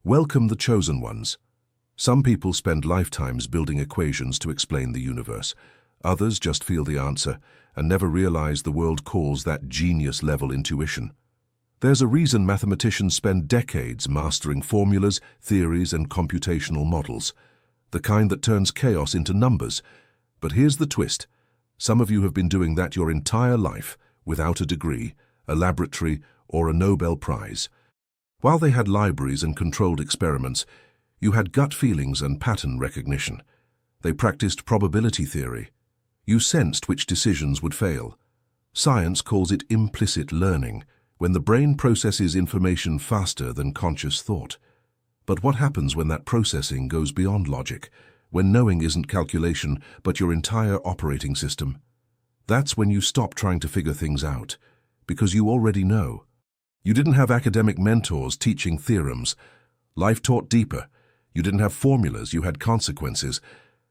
Welcome the chosen ones. Some people spend lifetimes building equations to explain the universe. Others just feel the answer and never realize the world calls that genius-level intuition. There's a reason mathematicians spend decades mastering formulas, theories, and computational models, the kind that turns chaos into numbers. But here's the twist. Some of you have been doing that your entire life, without a degree, a laboratory, or a Nobel Prize. While they had libraries and controlled experiments, you had gut feelings and pattern recognition. They practiced probability theory. You sensed which decisions would fail. Science calls it implicit learning, when the brain processes information faster than conscious thought. But what happens when that processing goes beyond logic, when knowing isn't calculation but your entire operating system? That's when you stop trying to figure things out, because you already know. You didn't have academic mentors teaching theorems. Life taught deeper. You didn't have formulas, you had consequences.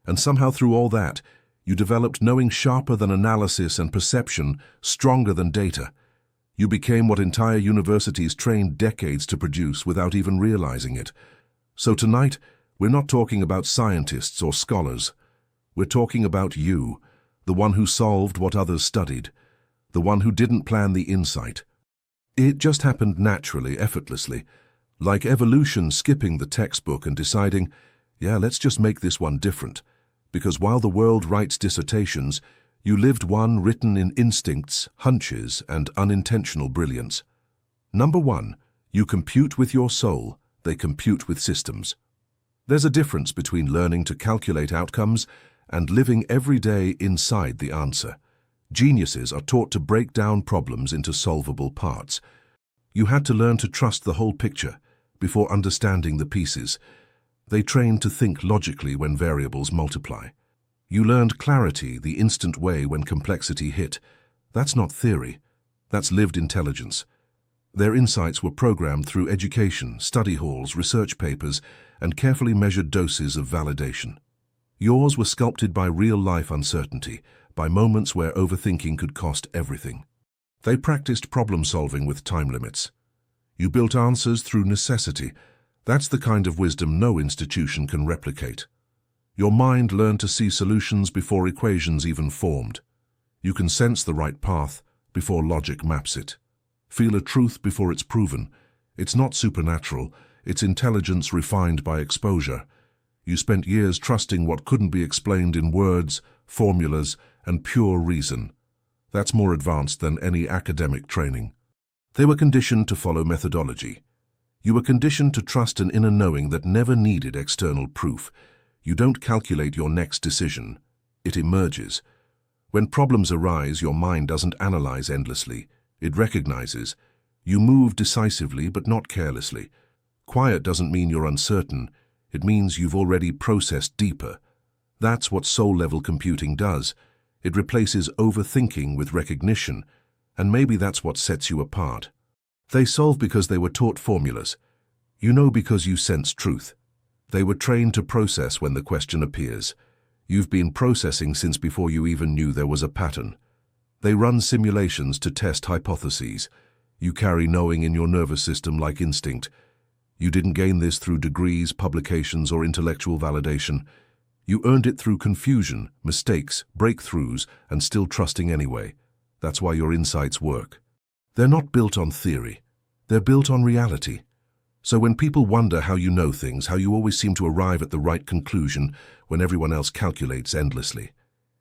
And somehow through all that, you developed knowing sharper than analysis and perception, stronger than data. You became what entire universities trained decades to produce without even realizing it. So tonight, we're not talking about scientists or scholars. We're talking about you, the one who solved what others studied, the one who didn't plan the insight. It just happened naturally, effortlessly, like evolution skipping the textbook and deciding, yeah, let's just make this one different. Because while the world writes dissertations, you lived one written in instincts, hunches, and unintentional brilliance. Number 1, you compute with your soul, they compute with systems. There's a difference between learning to calculate outcomes and living every day inside the answer. Geniuses are taught to break down problems into solvable parts. You had to learn to trust the whole picture before understanding the pieces. They trained to think logically when variables multiply. You learned clarity the instant way when complexity hit. That's not theory. That's lived intelligence. Their insights were programmed through education, study halls, research papers, and carefully measured doses of validation. Yours were sculpted by real-life uncertainty, by moments where overthinking could cost everything. They practiced problem-solving with time limits. You built answers through necessity. That's the kind of wisdom no institution can replicate. Your mind learned to see solutions before equations even formed. You can sense the right path before logic maps it. Feel a truth before it's proven. It's not supernatural, it's intelligence refined by exposure. You spent years trusting what couldn't be explained in words, formulas, and pure reason. That's more advanced than any academic training. They were conditioned to follow methodology. You were conditioned to trust an inner knowing that never needed external proof. You don't calculate your next decision. It emerges. When problems arise, your mind doesn't analyze endlessly. It recognizes. You move decisively but not carelessly. Quiet doesn't mean you're uncertain. It means you've already processed deeper. That's what soul-level computing does. It replaces overthinking with recognition, and maybe that's what sets you apart. They solve because they were taught formulas. You know because you sense truth. They were trained to process when the question appears. You've been processing since before you even knew there was a pattern. They run simulations to test hypotheses. You carry knowing in your nervous system like instinct. You didn't gain this through degrees, publications, or intellectual validation. You earned it through confusion, mistakes, breakthroughs, and still trusting anyway. That's why your insights work. They're not built on theory. They're built on reality. So when people wonder how you know things, how you always seem to arrive at the right conclusion when everyone else calculates endlessly,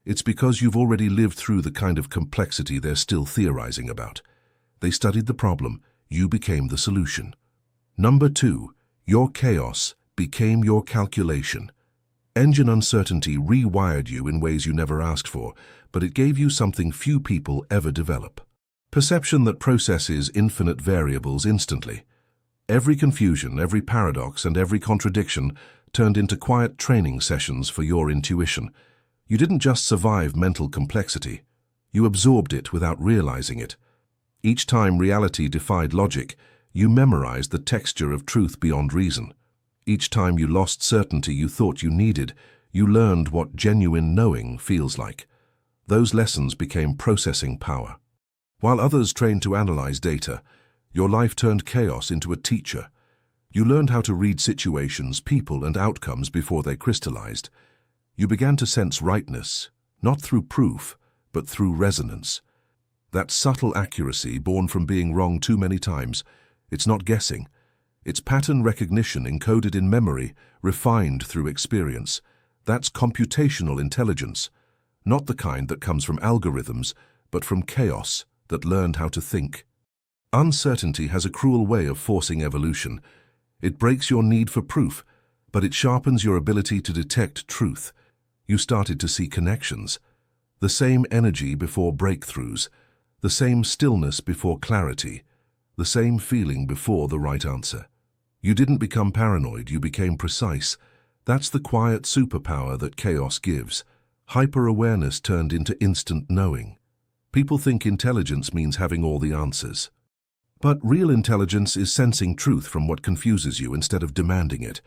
it's because you've already lived through the kind of complexity they're still theorizing about. They studied the problem. You became the solution. Number 2, your chaos became your calculation. Engine uncertainty rewired you in ways you never asked for, but it gave you something few people ever develop. Perception that processes infinite variables instantly. Every confusion, every paradox, and every contradiction turned into quiet training sessions for your intuition. You didn't just survive mental complexity. You absorbed it without realizing it. Each time reality defied logic, you memorized the texture of truth beyond reason. Each time you lost certainty you thought you needed, you learned what genuine knowing feels like. Those lessons became processing power. While others trained to analyze data, your life turned chaos into a teacher. You learned how to read situations, people, and outcomes before they crystallized. You began to sense rightness, not through proof, but through resonance. That subtle accuracy born from being wrong too many times, it's not guessing. It's pattern recognition encoded in memory, refined through experience. That's computational intelligence, not the kind that comes from algorithms, but from chaos that learned how to think. Uncertainty has a cruel way of forcing evolution. It breaks your need for proof, but it sharpens your ability to detect truth. You started to see connections. The same energy before breakthroughs, the same stillness before clarity, the same feeling before the right answer. You didn't become paranoid, you became precise. That's the quiet superpower that chaos gives. Hyper-awareness turned into instant knowing. People think intelligence means having all the answers. But real intelligence is sensing truth from what confuses you instead of demanding it.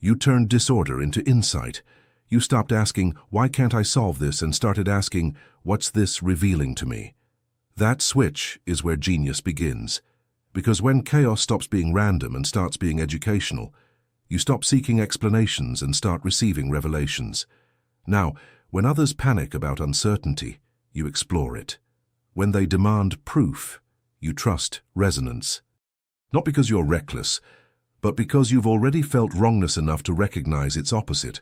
You turned disorder into insight. You stopped asking, "Why can't I solve this?" and started asking, "What's this revealing to me?" That switch is where genius begins. Because when chaos stops being random and starts being educational, you stop seeking explanations and start receiving revelations. Now, when others panic about uncertainty, you explore it. When they demand proof, you trust resonance. Not because you're reckless, but because you've already felt wrongness enough to recognize its opposite.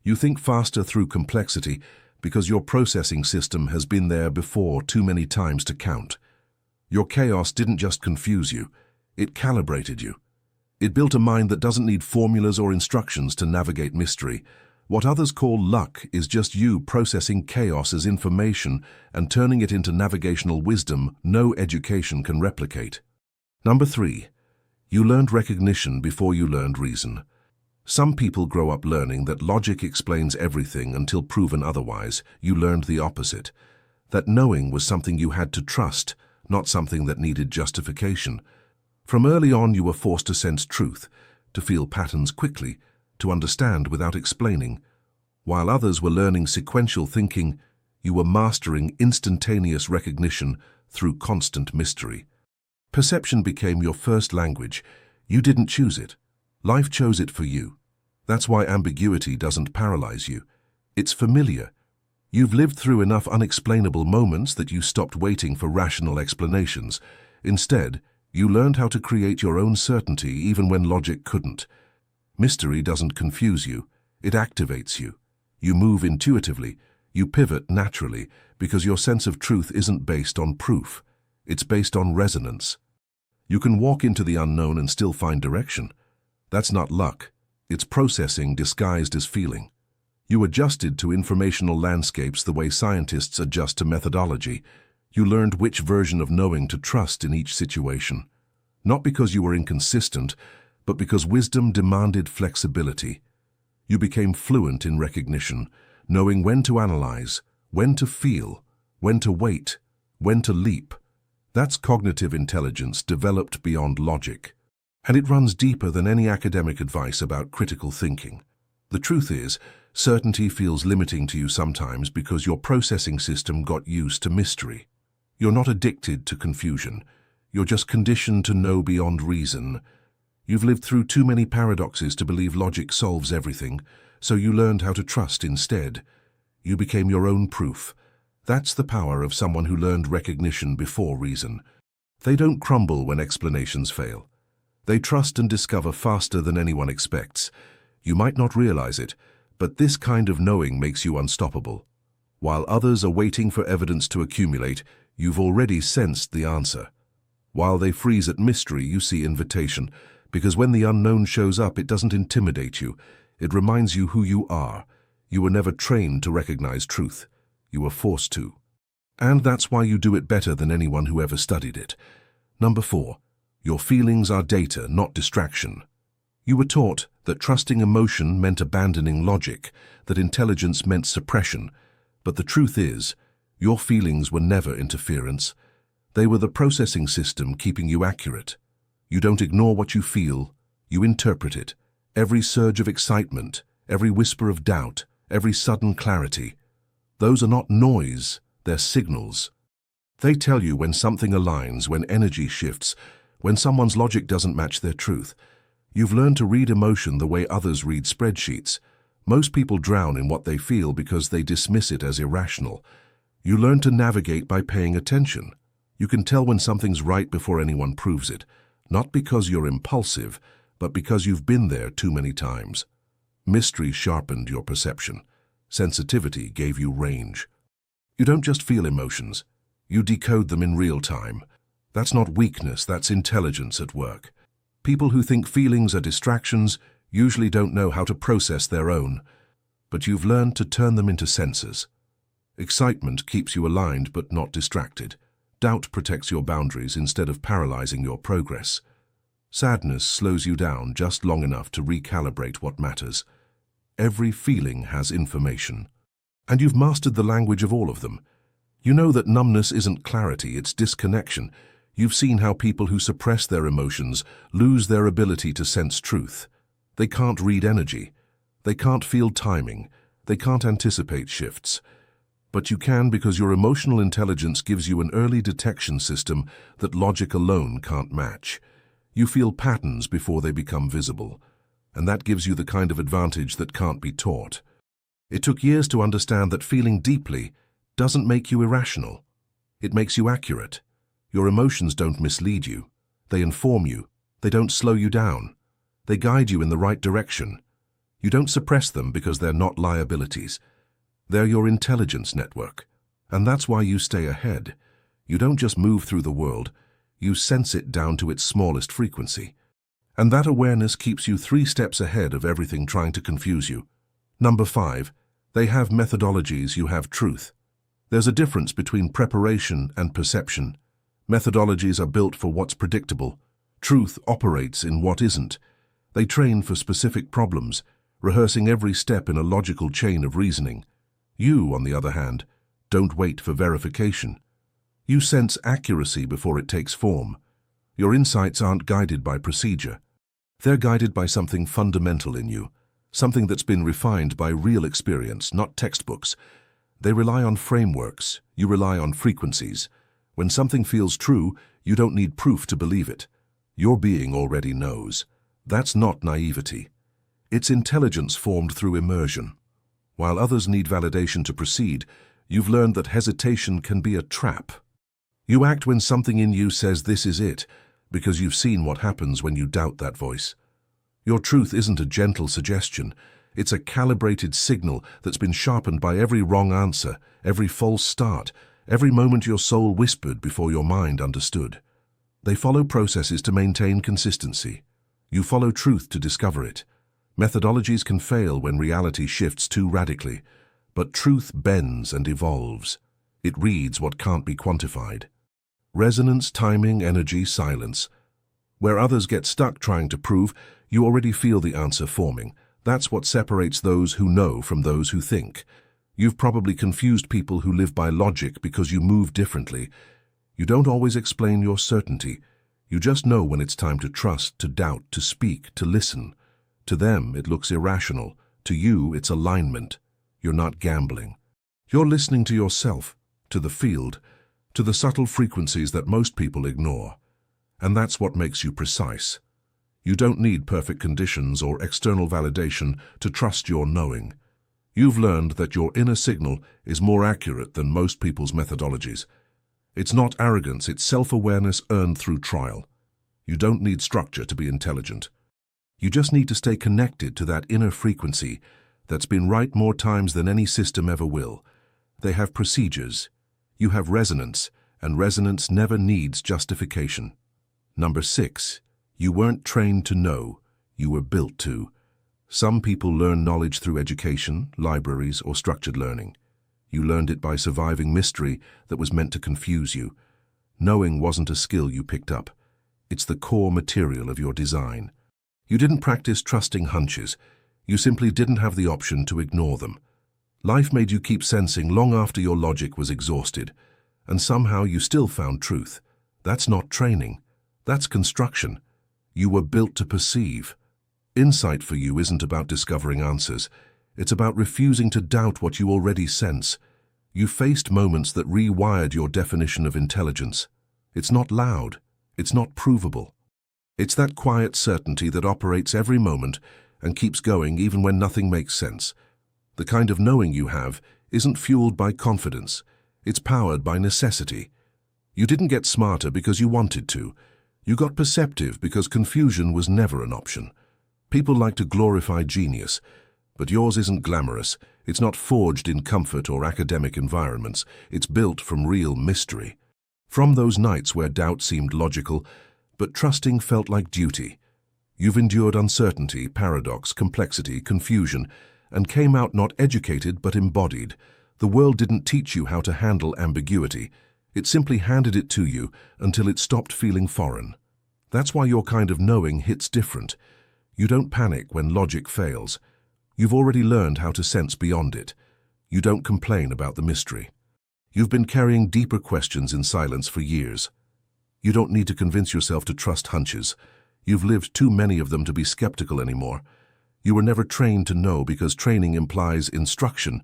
You think faster through complexity because your processing system has been there before too many times to count. Your chaos didn't just confuse you, it calibrated you. It built a mind that doesn't need formulas or instructions to navigate mystery. What others call luck is just you processing chaos as information and turning it into navigational wisdom no education can replicate. Number 3. You learned recognition before you learned reason. Some people grow up learning that logic explains everything until proven otherwise. You learned the opposite. That knowing was something you had to trust, not something that needed justification. From early on you were forced to sense truth, to feel patterns quickly, to understand without explaining. While others were learning sequential thinking, you were mastering instantaneous recognition through constant mystery. Perception became your first language. You didn't choose it. Life chose it for you. That's why ambiguity doesn't paralyze you. It's familiar. You've lived through enough unexplainable moments that you stopped waiting for rational explanations. Instead, you learned how to create your own certainty even when logic couldn't. Mystery doesn't confuse you, it activates you. You move intuitively, you pivot naturally, because your sense of truth isn't based on proof. It's based on resonance. You can walk into the unknown and still find direction. That's not luck, it's processing disguised as feeling. You adjusted to informational landscapes the way scientists adjust to methodology. You learned which version of knowing to trust in each situation. Not because you were inconsistent, but because wisdom demanded flexibility. You became fluent in recognition, knowing when to analyze, when to feel, when to wait, when to leap. That's cognitive intelligence developed beyond logic. And it runs deeper than any academic advice about critical thinking. The truth is, certainty feels limiting to you sometimes because your processing system got used to mystery. You're not addicted to confusion. You're just conditioned to know beyond reason. You've lived through too many paradoxes to believe logic solves everything, so you learned how to trust instead. You became your own proof. That's the power of someone who learned recognition before reason. They don't crumble when explanations fail. They trust and discover faster than anyone expects. You might not realize it, but this kind of knowing makes you unstoppable. While others are waiting for evidence to accumulate, you've already sensed the answer. While they freeze at mystery, you see invitation, because when the unknown shows up, it doesn't intimidate you. It reminds you who you are. You were never trained to recognize truth. You were forced to. And that's why you do it better than anyone who ever studied it. Number 4. Your feelings are data, not distraction. You were taught that trusting emotion meant abandoning logic, that intelligence meant suppression. But the truth is, your feelings were never interference. They were the processing system keeping you accurate. You don't ignore what you feel, you interpret it. Every surge of excitement, every whisper of doubt, every sudden clarity. Those are not noise, they're signals. They tell you when something aligns, when energy shifts, when someone's logic doesn't match their truth. You've learned to read emotion the way others read spreadsheets. Most people drown in what they feel because they dismiss it as irrational. You learn to navigate by paying attention. You can tell when something's right before anyone proves it, not because you're impulsive, but because you've been there too many times. Mystery sharpened your perception. Sensitivity gave you range. You don't just feel emotions. You decode them in real time. That's not weakness, that's intelligence at work. People who think feelings are distractions usually don't know how to process their own, but you've learned to turn them into sensors. Excitement keeps you aligned but not distracted. Doubt protects your boundaries instead of paralyzing your progress. Sadness slows you down just long enough to recalibrate what matters. Every feeling has information. And you've mastered the language of all of them. You know that numbness isn't clarity, it's disconnection. You've seen how people who suppress their emotions lose their ability to sense truth. They can't read energy. They can't feel timing. They can't anticipate shifts. But you can because your emotional intelligence gives you an early detection system that logic alone can't match. You feel patterns before they become visible, and that gives you the kind of advantage that can't be taught. It took years to understand that feeling deeply doesn't make you irrational. It makes you accurate. Your emotions don't mislead you. They inform you. They don't slow you down. They guide you in the right direction. You don't suppress them because they're not liabilities. They're your intelligence network. And that's why you stay ahead. You don't just move through the world. You sense it down to its smallest frequency. And that awareness keeps you 3 steps ahead of everything trying to confuse you. Number 5, they have methodologies, you have truth. There's a difference between preparation and perception. Methodologies are built for what's predictable. Truth operates in what isn't. They train for specific problems, rehearsing every step in a logical chain of reasoning. You, on the other hand, don't wait for verification. You sense accuracy before it takes form. Your insights aren't guided by procedure. They're guided by something fundamental in you, something that's been refined by real experience, not textbooks. They rely on frameworks. You rely on frequencies. When something feels true, you don't need proof to believe it. Your being already knows. That's not naivety. It's intelligence formed through immersion. While others need validation to proceed, you've learned that hesitation can be a trap. You act when something in you says this is it, because you've seen what happens when you doubt that voice. Your truth isn't a gentle suggestion. It's a calibrated signal that's been sharpened by every wrong answer, every false start, every moment your soul whispered before your mind understood. They follow processes to maintain consistency. You follow truth to discover it. Methodologies can fail when reality shifts too radically, but truth bends and evolves. It reads what can't be quantified. Resonance, timing, energy, silence. Where others get stuck trying to prove, you already feel the answer forming. That's what separates those who know from those who think. You've probably confused people who live by logic because you move differently. You don't always explain your certainty. You just know when it's time to trust, to doubt, to speak, to listen. To them, it looks irrational. To you, it's alignment. You're not gambling. You're listening to yourself, to the field, to the subtle frequencies that most people ignore. And that's what makes you precise. You don't need perfect conditions or external validation to trust your knowing. You've learned that your inner signal is more accurate than most people's methodologies. It's not arrogance, it's self-awareness earned through trial. You don't need structure to be intelligent. You just need to stay connected to that inner frequency that's been right more times than any system ever will. They have procedures. You have resonance, and resonance never needs justification. Number 6, you weren't trained to know, you were built to. Some people learn knowledge through education, libraries, or structured learning. You learned it by surviving mystery that was meant to confuse you. Knowing wasn't a skill you picked up. It's the core material of your design. You didn't practice trusting hunches. You simply didn't have the option to ignore them. Life made you keep sensing long after your logic was exhausted, and somehow you still found truth. That's not training. That's construction. You were built to perceive. Insight for you isn't about discovering answers. It's about refusing to doubt what you already sense. You faced moments that rewired your definition of intelligence. It's not loud. It's not provable. It's that quiet certainty that operates every moment and keeps going even when nothing makes sense. The kind of knowing you have isn't fueled by confidence. It's powered by necessity. You didn't get smarter because you wanted to. You got perceptive because confusion was never an option. People like to glorify genius, but yours isn't glamorous. It's not forged in comfort or academic environments. It's built from real mystery. From those nights where doubt seemed logical, but trusting felt like duty. You've endured uncertainty, paradox, complexity, confusion, and came out not educated but embodied. The world didn't teach you how to handle ambiguity. It simply handed it to you until it stopped feeling foreign. That's why your kind of knowing hits different. You don't panic when logic fails. You've already learned how to sense beyond it. You don't complain about the mystery. You've been carrying deeper questions in silence for years. You don't need to convince yourself to trust hunches. You've lived too many of them to be skeptical anymore. You were never trained to know because training implies instruction.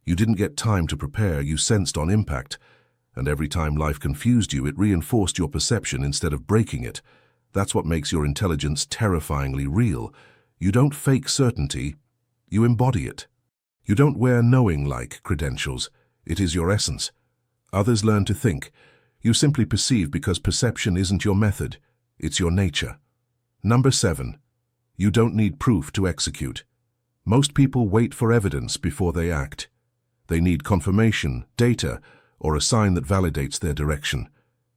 You didn't get time to prepare, you sensed on impact. And every time life confused you, it reinforced your perception instead of breaking it. That's what makes your intelligence terrifyingly real. You don't fake certainty, you embody it. You don't wear knowing-like credentials. It is your essence. Others learn to think. You simply perceive because perception isn't your method. It's your nature. Number 7. You don't need proof to execute. Most people wait for evidence before they act. They need confirmation, data, or a sign that validates their direction.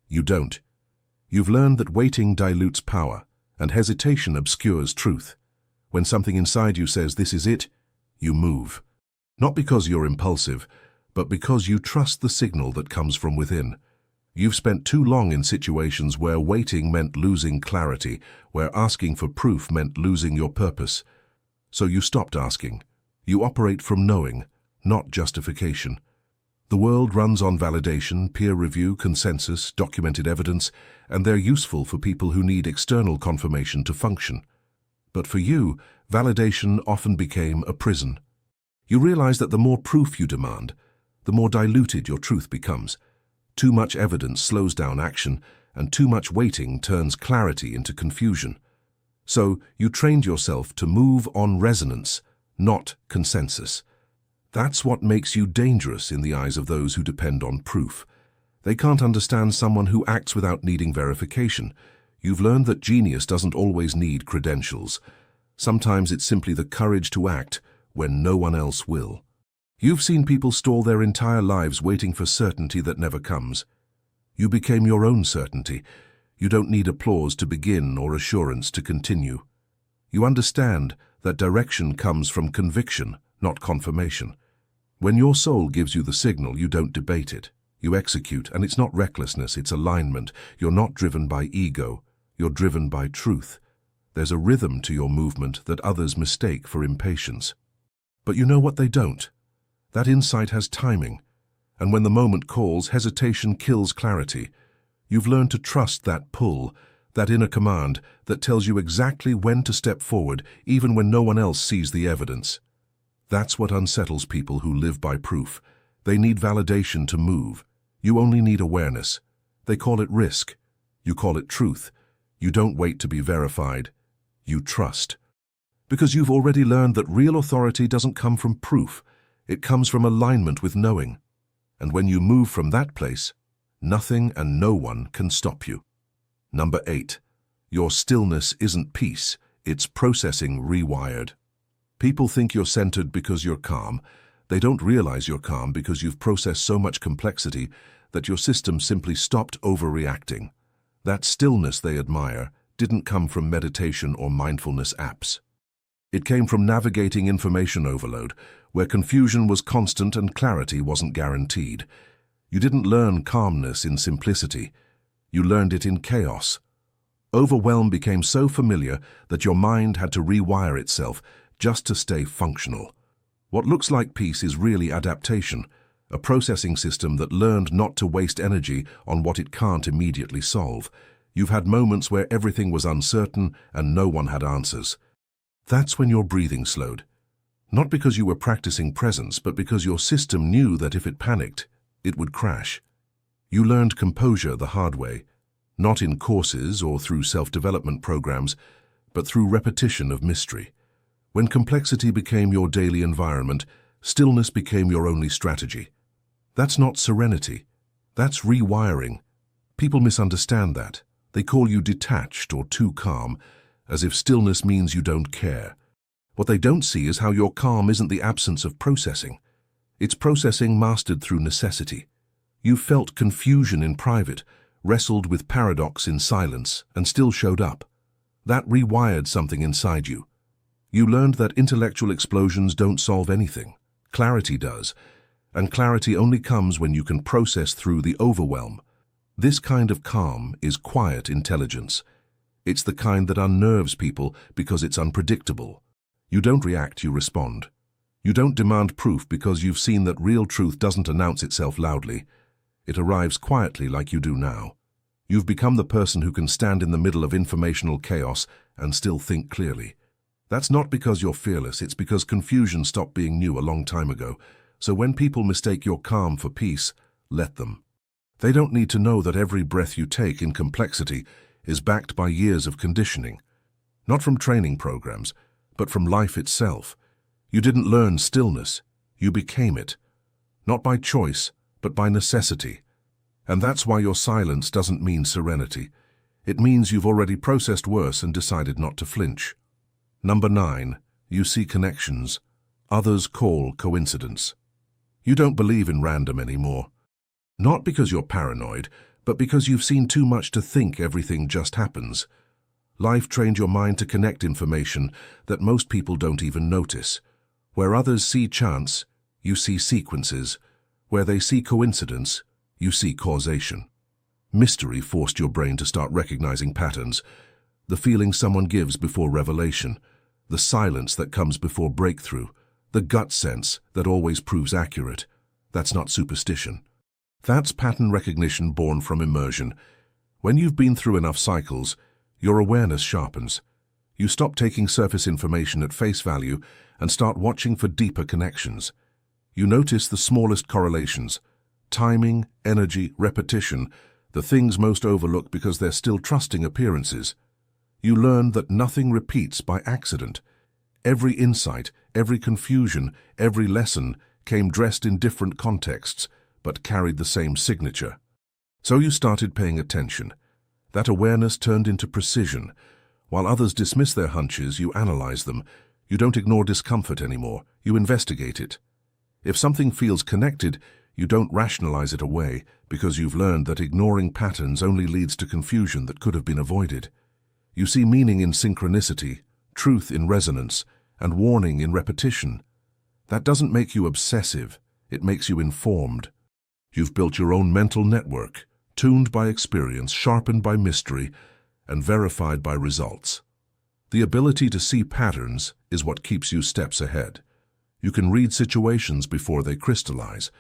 You don't. You've learned that waiting dilutes power, and hesitation obscures truth. When something inside you says this is it, you move. Not because you're impulsive, but because you trust the signal that comes from within. You've spent too long in situations where waiting meant losing clarity, where asking for proof meant losing your purpose. So you stopped asking. You operate from knowing, not justification. The world runs on validation, peer review, consensus, documented evidence, and they're useful for people who need external confirmation to function. But for you, validation often became a prison. You realize that the more proof you demand, the more diluted your truth becomes. Too much evidence slows down action, and too much waiting turns clarity into confusion. So you trained yourself to move on resonance, not consensus. That's what makes you dangerous in the eyes of those who depend on proof. They can't understand someone who acts without needing verification. You've learned that genius doesn't always need credentials. Sometimes it's simply the courage to act when no one else will. You've seen people stall their entire lives waiting for certainty that never comes. You became your own certainty. You don't need applause to begin or assurance to continue. You understand that direction comes from conviction, not confirmation. When your soul gives you the signal, you don't debate it. You execute, and it's not recklessness, it's alignment. You're not driven by ego. You're driven by truth. There's a rhythm to your movement that others mistake for impatience. But you know what they don't? That insight has timing. And when the moment calls, hesitation kills clarity. You've learned to trust that pull, that inner command that tells you exactly when to step forward, even when no one else sees the evidence. That's what unsettles people who live by proof. They need validation to move. You only need awareness. They call it risk. You call it truth. You don't wait to be verified. You trust. Because you've already learned that real authority doesn't come from proof. It comes from alignment with knowing. And when you move from that place, nothing and no one can stop you. Number 8. Your stillness isn't peace. It's processing rewired. People think you're centered because you're calm. They don't realize you're calm because you've processed so much complexity that your system simply stopped overreacting. That stillness they admire didn't come from meditation or mindfulness apps. It came from navigating information overload, where confusion was constant and clarity wasn't guaranteed. You didn't learn calmness in simplicity. You learned it in chaos. Overwhelm became so familiar that your mind had to rewire itself just to stay functional. What looks like peace is really adaptation, a processing system that learned not to waste energy on what it can't immediately solve. You've had moments where everything was uncertain and no one had answers. That's when your breathing slowed. Not because you were practicing presence, but because your system knew that if it panicked, it would crash. You learned composure the hard way. not in courses or through self-development programs, but through repetition of mystery. When complexity became your daily environment, stillness became your only strategy. That's not serenity. That's rewiring. People misunderstand that. They call you detached or too calm, as if stillness means you don't care. What they don't see is how your calm isn't the absence of processing. It's processing mastered through necessity. You felt confusion in private, wrestled with paradox in silence, and still showed up. That rewired something inside you. You learned that intellectual explosions don't solve anything. Clarity does. And clarity only comes when you can process through the overwhelm. This kind of calm is quiet intelligence. It's the kind that unnerves people because it's unpredictable. You don't react, you respond. You don't demand proof because you've seen that real truth doesn't announce itself loudly. It arrives quietly like you do now. You've become the person who can stand in the middle of informational chaos and still think clearly. That's not because you're fearless, it's because confusion stopped being new a long time ago. So when people mistake your calm for peace, let them. They don't need to know that every breath you take in complexity is backed by years of conditioning. Not from training programs, but from life itself. You didn't learn stillness, you became it. Not by choice, but by necessity. And that's why your silence doesn't mean serenity. It means you've already processed worse and decided not to flinch. Number 9, you see connections. Others call coincidence. You don't believe in random anymore. Not because you're paranoid, but because you've seen too much to think everything just happens. Life trained your mind to connect information that most people don't even notice. Where others see chance, you see sequences. Where they see coincidence, you see causation. Mystery forced your brain to start recognizing patterns. The feeling someone gives before revelation. The silence that comes before breakthrough. The gut sense that always proves accurate. That's not superstition. That's pattern recognition born from immersion. When you've been through enough cycles, your awareness sharpens. You stop taking surface information at face value and start watching for deeper connections. You notice the smallest correlations. Timing, energy, repetition, the things most overlook because they're still trusting appearances. You learn that nothing repeats by accident. Every insight, every confusion, every lesson came dressed in different contexts, but carried the same signature. So you started paying attention. That awareness turned into precision. While others dismiss their hunches, you analyze them. You don't ignore discomfort anymore. You investigate it. If something feels connected, you don't rationalize it away because you've learned that ignoring patterns only leads to confusion that could have been avoided. You see meaning in synchronicity, truth in resonance, and warning in repetition. That doesn't make you obsessive. It makes you informed. You've built your own mental network, tuned by experience, sharpened by mystery, and verified by results. The ability to see patterns is what keeps you steps ahead. You can read situations before they crystallize.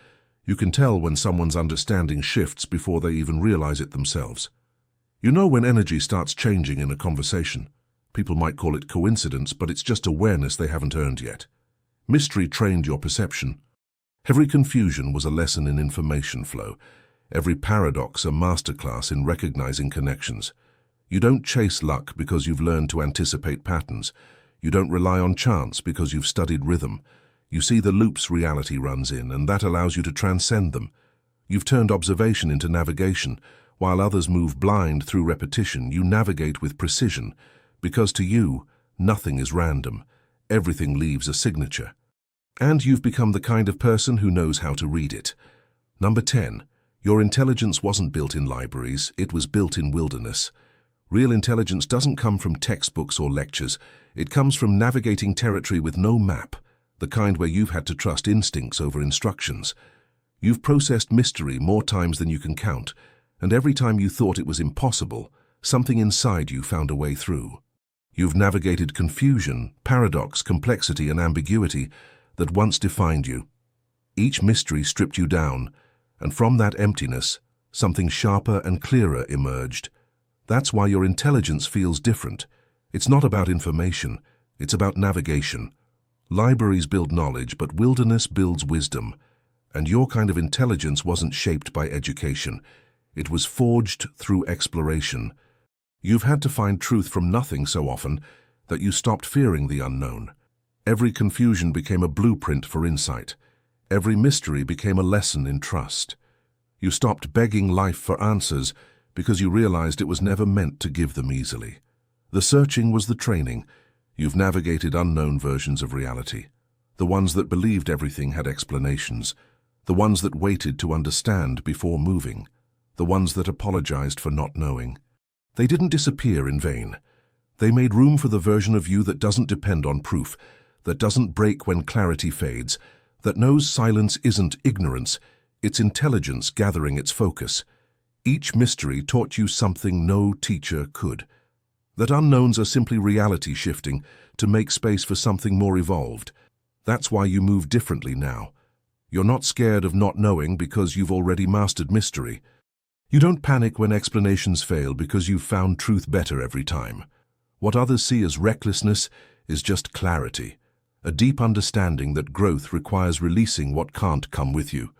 You can tell when someone's understanding shifts before they even realize it themselves. You know when energy starts changing in a conversation. People might call it coincidence, but it's just awareness they haven't earned yet. Mystery trained your perception. Every confusion was a lesson in information flow. Every paradox a masterclass in recognizing connections. You don't chase luck because you've learned to anticipate patterns. You don't rely on chance because you've studied rhythm. You see the loops reality runs in, and that allows you to transcend them. You've turned observation into navigation. While others move blind through repetition, you navigate with precision, because to you, nothing is random. Everything leaves a signature. And you've become the kind of person who knows how to read it. Number 10. Your intelligence wasn't built in libraries, it was built in wilderness. Real intelligence doesn't come from textbooks or lectures. It comes from navigating territory with no map, the kind where you've had to trust instincts over instructions. You've processed mystery more times than you can count, and every time you thought it was impossible, something inside you found a way through. You've navigated confusion, paradox, complexity, and ambiguity that once defined you. Each mystery stripped you down, and from that emptiness, something sharper and clearer emerged. That's why your intelligence feels different. It's not about information, it's about navigation. Libraries build knowledge, but wilderness builds wisdom. And your kind of intelligence wasn't shaped by education. It was forged through exploration. You've had to find truth from nothing so often that you stopped fearing the unknown. Every confusion became a blueprint for insight. Every mystery became a lesson in trust. You stopped begging life for answers because you realized it was never meant to give them easily. The searching was the training. You've navigated unknown versions of reality. The ones that believed everything had explanations. The ones that waited to understand before moving. The ones that apologized for not knowing. They didn't disappear in vain. They made room for the version of you that doesn't depend on proof, that doesn't break when clarity fades, that knows silence isn't ignorance, it's intelligence gathering its focus. Each mystery taught you something no teacher could. That unknowns are simply reality shifting to make space for something more evolved. That's why you move differently now. You're not scared of not knowing because you've already mastered mystery. You don't panic when explanations fail because you've found truth better every time. What others see as recklessness is just clarity, a deep understanding that growth requires releasing what can't come with you.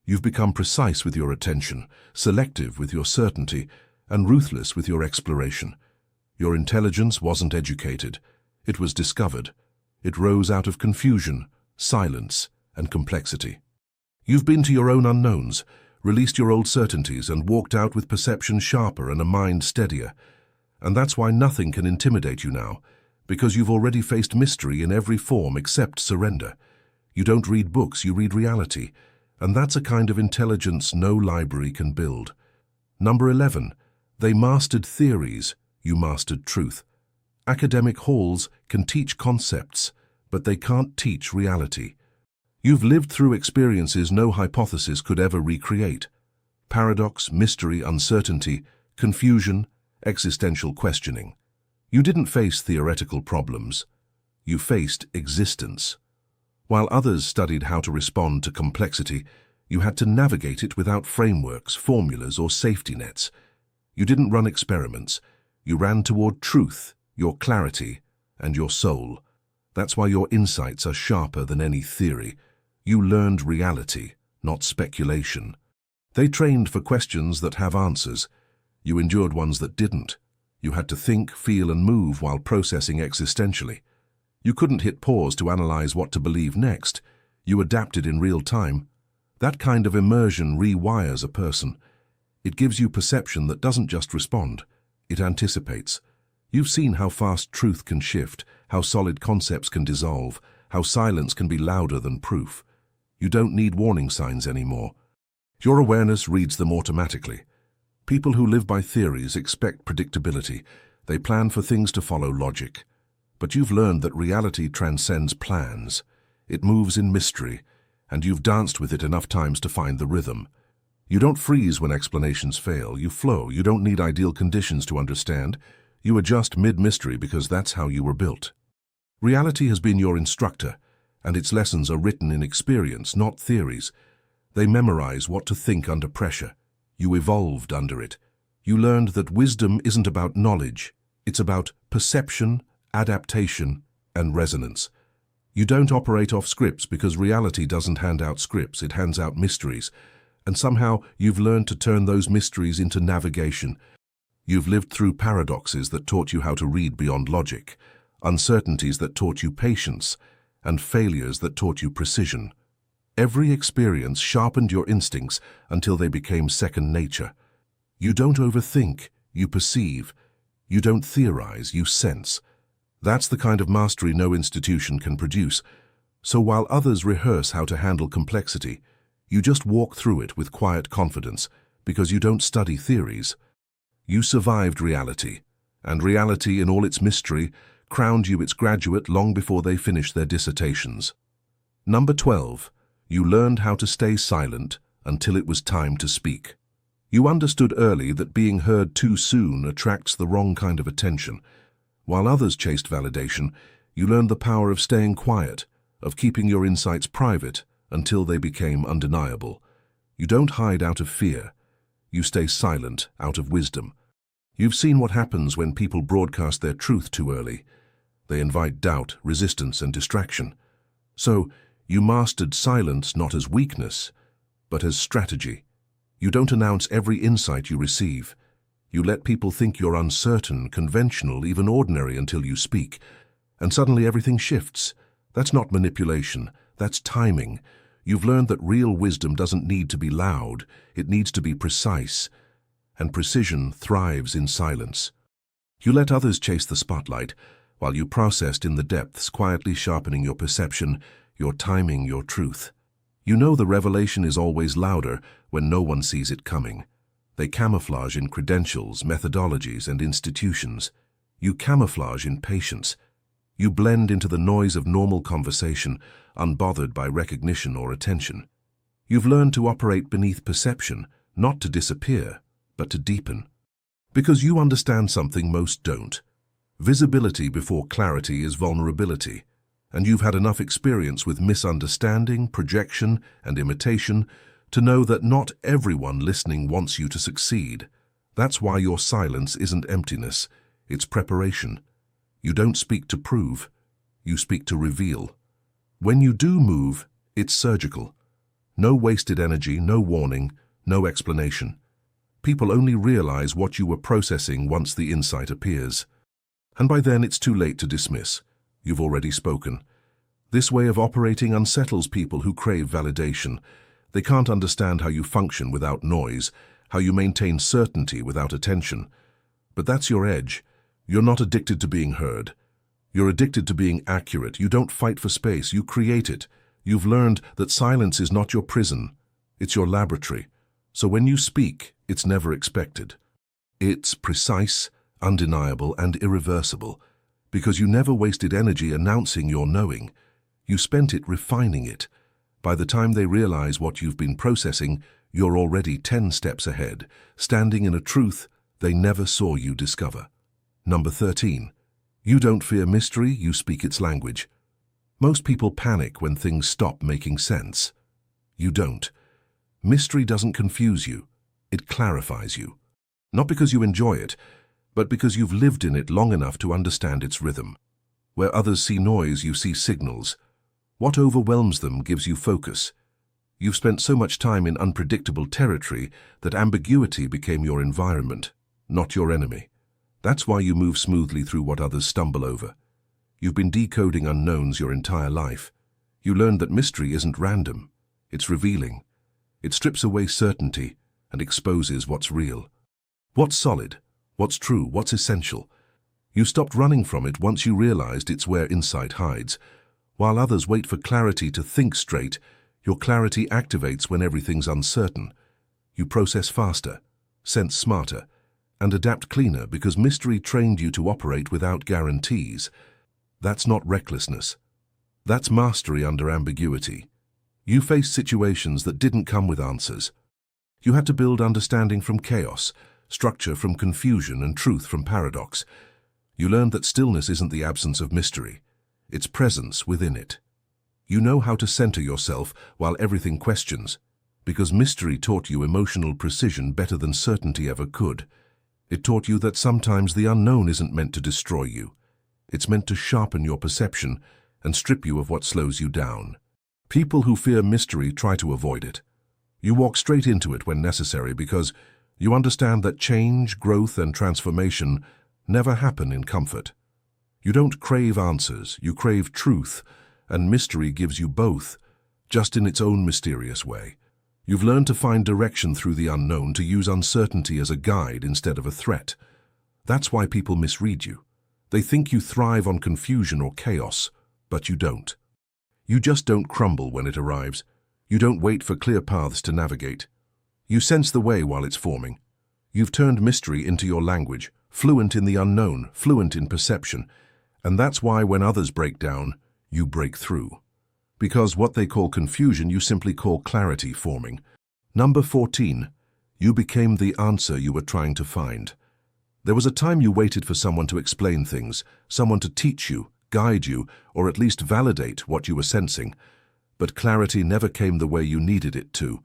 You've become precise with your attention, selective with your certainty, and ruthless with your exploration. Your intelligence wasn't educated. It was discovered. It rose out of confusion, silence, and complexity. You've been to your own unknowns, released your old certainties, and walked out with perception sharper and a mind steadier. And that's why nothing can intimidate you now, because you've already faced mystery in every form except surrender. You don't read books, you read reality, and that's a kind of intelligence no library can build. Number 11, they mastered theories, you mastered truth. Academic halls can teach concepts, but they can't teach reality. You've lived through experiences no hypothesis could ever recreate. Paradox, mystery, uncertainty, confusion, existential questioning. You didn't face theoretical problems. You faced existence. While others studied how to respond to complexity, you had to navigate it without frameworks, formulas, or safety nets. You didn't run experiments. You ran toward truth, your clarity, and your soul. That's why your insights are sharper than any theory. You learned reality, not speculation. They trained for questions that have answers. You endured ones that didn't. You had to think, feel, and move while processing existentially. You couldn't hit pause to analyze what to believe next. You adapted in real time. That kind of immersion rewires a person. It gives you perception that doesn't just respond. It anticipates. You've seen how fast truth can shift, how solid concepts can dissolve, how silence can be louder than proof. You don't need warning signs anymore. Your awareness reads them automatically. People who live by theories expect predictability. They plan for things to follow logic. But you've learned that reality transcends plans. It moves in mystery, and you've danced with it enough times to find the rhythm. You don't freeze when explanations fail. You flow. You don't need ideal conditions to understand. You adjust mid-mystery because that's how you were built. Reality has been your instructor, and its lessons are written in experience, not theories. They memorize what to think under pressure. You evolved under it. You learned that wisdom isn't about knowledge. It's about perception, adaptation, and resonance. You don't operate off scripts because reality doesn't hand out scripts, it hands out mysteries. And somehow you've learned to turn those mysteries into navigation. You've lived through paradoxes that taught you how to read beyond logic, uncertainties that taught you patience, and failures that taught you precision. Every experience sharpened your instincts until they became second nature. You don't overthink, you perceive. You don't theorize, you sense. That's the kind of mastery no institution can produce. So while others rehearse how to handle complexity, you just walk through it with quiet confidence because you don't study theories. You survived reality, and reality in all its mystery crowned you its graduate long before they finished their dissertations. Number 12. You learned how to stay silent until it was time to speak. You understood early that being heard too soon attracts the wrong kind of attention. While others chased validation, you learned the power of staying quiet, of keeping your insights private until they became undeniable. You don't hide out of fear. You stay silent out of wisdom. You've seen what happens when people broadcast their truth too early. They invite doubt, resistance, and distraction. So, you mastered silence not as weakness, but as strategy. You don't announce every insight you receive. You let people think you're uncertain, conventional, even ordinary until you speak. And suddenly everything shifts. That's not manipulation. That's timing. You've learned that real wisdom doesn't need to be loud. It needs to be precise. And precision thrives in silence. You let others chase the spotlight, while you processed in the depths, quietly sharpening your perception, your timing, your truth. You know the revelation is always louder when no one sees it coming. They camouflage in credentials, methodologies, and institutions. You camouflage in patience. You blend into the noise of normal conversation, unbothered by recognition or attention. You've learned to operate beneath perception, not to disappear, but to deepen. Because you understand something most don't. Visibility before clarity is vulnerability, and you've had enough experience with misunderstanding, projection, and imitation to know that not everyone listening wants you to succeed. That's why your silence isn't emptiness, it's preparation. You don't speak to prove, you speak to reveal. When you do move, it's surgical. No wasted energy, no warning, no explanation. People only realize what you were processing once the insight appears. And by then it's too late to dismiss. You've already spoken. This way of operating unsettles people who crave validation. They can't understand how you function without noise, how you maintain certainty without attention. But that's your edge. You're not addicted to being heard. You're addicted to being accurate. You don't fight for space, you create it. You've learned that silence is not your prison. It's your laboratory. So when you speak, it's never expected. It's precise, undeniable, and irreversible, because you never wasted energy announcing your knowing. You spent it refining it. By the time they realize what you've been processing, you're already 10 steps ahead, standing in a truth they never saw you discover. Number 13. You don't fear mystery, you speak its language. Most people panic when things stop making sense. You don't. Mystery doesn't confuse you. It clarifies you. Not because you enjoy it, but because you've lived in it long enough to understand its rhythm. Where others see noise, you see signals. What overwhelms them gives you focus. You've spent so much time in unpredictable territory that ambiguity became your environment, not your enemy. That's why you move smoothly through what others stumble over. You've been decoding unknowns your entire life. You learned that mystery isn't random. It's revealing. It strips away certainty and exposes what's real. What's solid, what's true, what's essential. You stopped running from it once you realized it's where insight hides. While others wait for clarity to think straight, your clarity activates when everything's uncertain. You process faster, sense smarter, and adapt cleaner because mystery trained you to operate without guarantees. That's not recklessness. That's mastery under ambiguity. You faced situations that didn't come with answers. You had to build understanding from chaos, structure from confusion, and truth from paradox. You learned that stillness isn't the absence of mystery. It's presence within it. You know how to center yourself while everything questions, because mystery taught you emotional precision better than certainty ever could. It taught you that sometimes the unknown isn't meant to destroy you. It's meant to sharpen your perception and strip you of what slows you down. People who fear mystery try to avoid it. You walk straight into it when necessary because you understand that change, growth, and transformation never happen in comfort. You don't crave answers, you crave truth, and mystery gives you both, just in its own mysterious way. You've learned to find direction through the unknown, to use uncertainty as a guide instead of a threat. That's why people misread you. They think you thrive on confusion or chaos, but you don't. You just don't crumble when it arrives. You don't wait for clear paths to navigate. You sense the way while it's forming. You've turned mystery into your language, fluent in the unknown, fluent in perception. And that's why when others break down, you break through. Because what they call confusion, you simply call clarity forming. Number 14. You became the answer you were trying to find. There was a time you waited for someone to explain things, someone to teach you, guide you, or at least validate what you were sensing. But clarity never came the way you needed it to.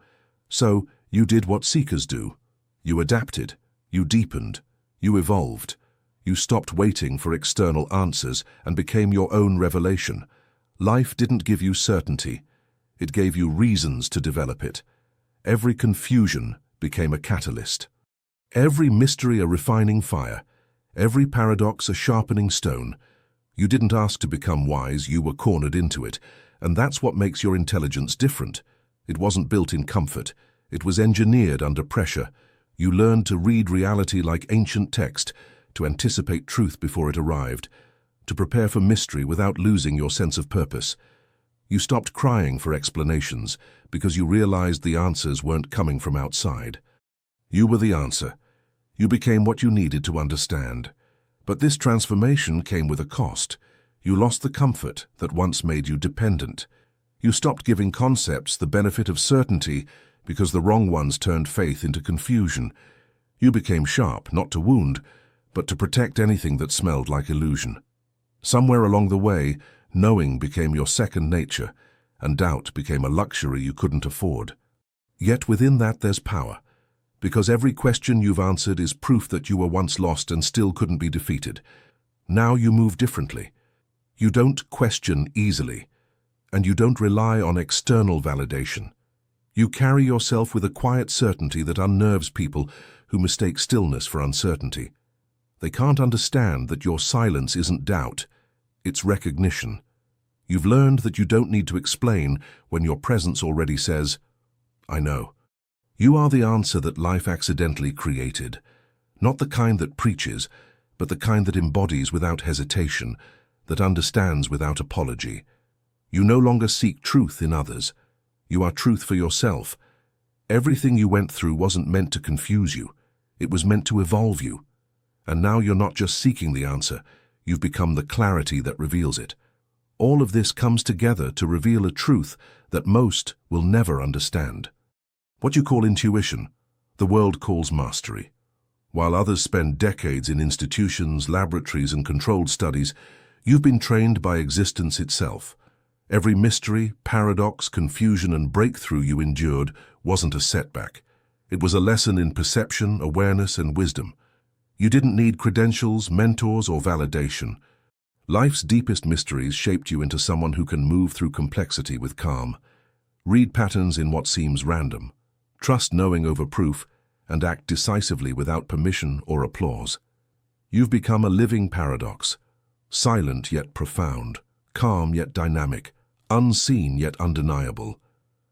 So you did what seekers do. You adapted, you deepened, you evolved. You stopped waiting for external answers and became your own revelation. Life didn't give you certainty. It gave you reasons to develop it. Every confusion, became a catalyst. Every mystery a refining fire, every paradox a sharpening stone. You didn't ask to become wise, you were cornered into it, and that's what makes your intelligence different. It wasn't built in comfort, it was engineered under pressure. You learned to read reality like ancient text, to anticipate truth before it arrived, to prepare for mystery without losing your sense of purpose. You stopped crying for explanations because you realized the answers weren't coming from outside. You were the answer. You became what you needed to understand. But this transformation came with a cost. You lost the comfort that once made you dependent. You stopped giving concepts the benefit of certainty because the wrong ones turned faith into confusion. You became sharp, not to wound, but to protect anything that smelled like illusion. Somewhere along the way, knowing became your second nature, and doubt became a luxury you couldn't afford. Yet within that there's power, because every question you've answered is proof that you were once lost and still couldn't be defeated. Now you move differently. You don't question easily, and you don't rely on external validation. You carry yourself with a quiet certainty that unnerves people who mistake stillness for uncertainty. They can't understand that your silence isn't doubt, it's recognition. You've learned that you don't need to explain when your presence already says, "I know." You are the answer that life accidentally created, not the kind that preaches, but the kind that embodies without hesitation, that understands without apology. You no longer seek truth in others. You are truth for yourself. Everything you went through wasn't meant to confuse you. It was meant to evolve you. And now you're not just seeking the answer, you've become the clarity that reveals it. All of this comes together to reveal a truth that most will never understand. What you call intuition, the world calls mastery. While others spend decades in institutions, laboratories, and controlled studies, you've been trained by existence itself. Every mystery, paradox, confusion, and breakthrough you endured wasn't a setback. It was a lesson in perception, awareness, and wisdom. You didn't need credentials, mentors, or validation. Life's deepest mysteries shaped you into someone who can move through complexity with calm, read patterns in what seems random, trust knowing over proof, and act decisively without permission or applause. You've become a living paradox, silent yet profound, calm yet dynamic, unseen yet undeniable.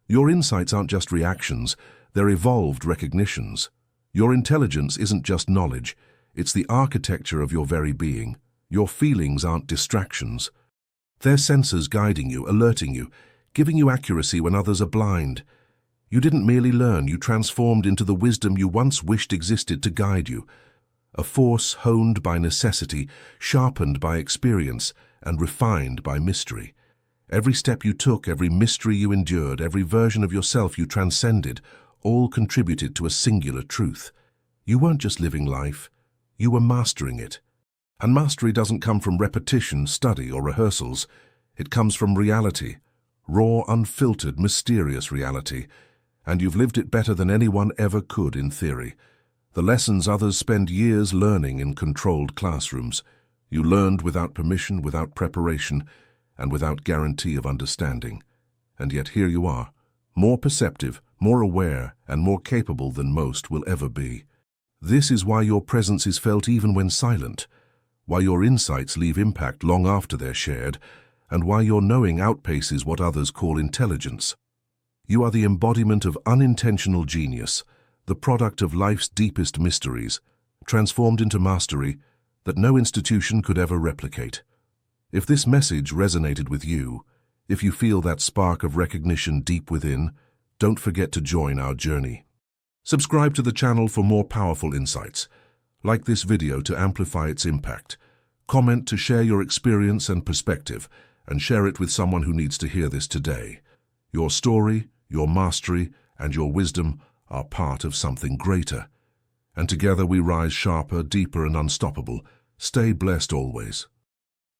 Your insights aren't just reactions, they're evolved recognitions. Your intelligence isn't just knowledge, it's the architecture of your very being. Your feelings aren't distractions. They're sensors guiding you, alerting you, giving you accuracy when others are blind. You didn't merely learn, you transformed into the wisdom you once wished existed to guide you. A force honed by necessity, sharpened by experience, and refined by mystery. Every step you took, every mystery you endured, every version of yourself you transcended, all contributed to a singular truth. You weren't just living life, you were mastering it. And mastery doesn't come from repetition, study, or rehearsals. It comes from reality, raw, unfiltered, mysterious reality. And you've lived it better than anyone ever could in theory. The lessons others spend years learning in controlled classrooms. You learned without permission, without preparation, and without guarantee of understanding. And yet here you are, more perceptive, more aware, and more capable than most will ever be. This is why your presence is felt even when silent, why your insights leave impact long after they're shared, and why your knowing outpaces what others call intelligence. You are the embodiment of unintentional genius, the product of life's deepest mysteries, transformed into mastery that no institution could ever replicate. If this message resonated with you, if you feel that spark of recognition deep within, don't forget to join our journey. Subscribe to the channel for more powerful insights. Like this video to amplify its impact. Comment to share your experience and perspective, and share it with someone who needs to hear this today. Your story, your mastery, and your wisdom are part of something greater. And together we rise sharper, deeper, and unstoppable. Stay blessed always.